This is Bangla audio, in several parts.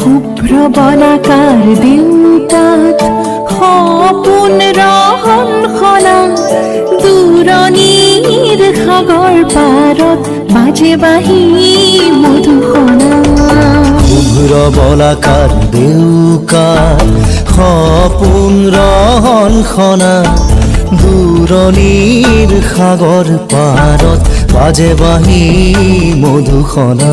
শুভ্ৰ বলাকাৰ দেউতাত সপোন ৰহন খনা দূৰণিৰ সাগৰ পাৰত বাজে বাঁহী মধুসনা। শুভ্ৰ বলাকাৰ দেউকাত সপোন ৰহন খনা দূৰণিৰ সাগৰ পাৰত বাজে বাঁহী মধুসনা।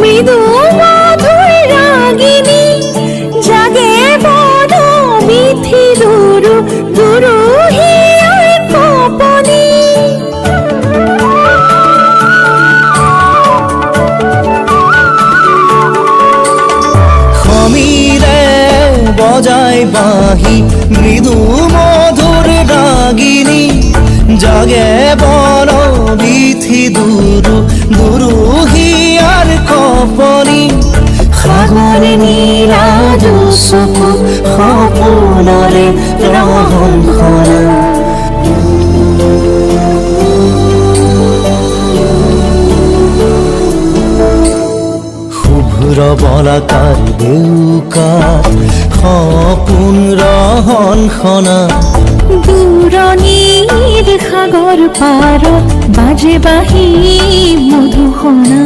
মৃদু মধুর রাগিনী জাগে বড় মিথি দুরু দুরু হিয়ার কপনি। সমীরে বজায় বাঁহী মৃদু মধুর রাগিনী জাগে বড় মিথি দুরু দুরু হিয়ার কপনি। সাগৰে নীলা চকু সপোনৰে ৰহন খনা। শুভ্ৰ বলাকাৰ দেউকাত সপোন ৰহন খনা দূৰণিৰ সাগৰ পাৰত বাজে বাঁহী মধুসনা।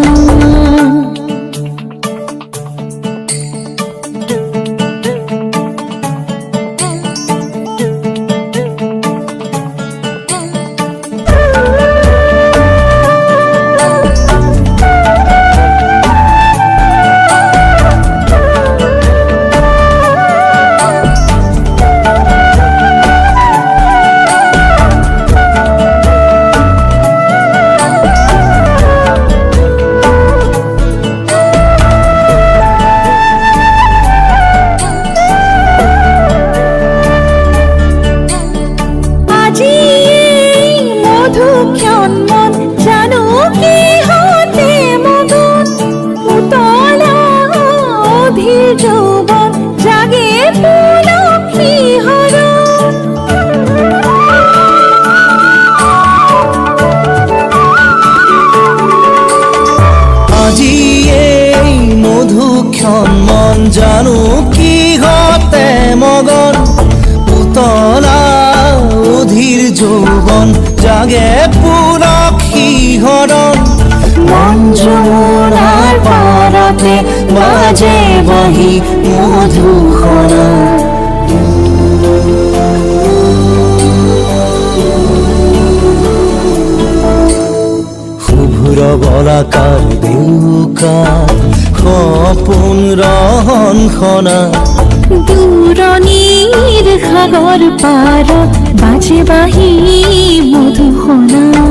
মন জানো কি হতে মগন উতলা অধীর যৌবন জাগে পুলকি হরণ। আজি এই মধুক্ষণ মন জানো কি হতে মগন উতলা অধীর যৌবন জাগে পুলকি হৰণ। মন যমুনাৰ পাৰতে বাজে বাঁহী মধুসনা। শুভ্ৰ বলাকাৰ দেউকাত সপোন ৰহন খনা দূৰণিৰ সাগৰ পাৰত বাজে বাঁহী মধুসনা।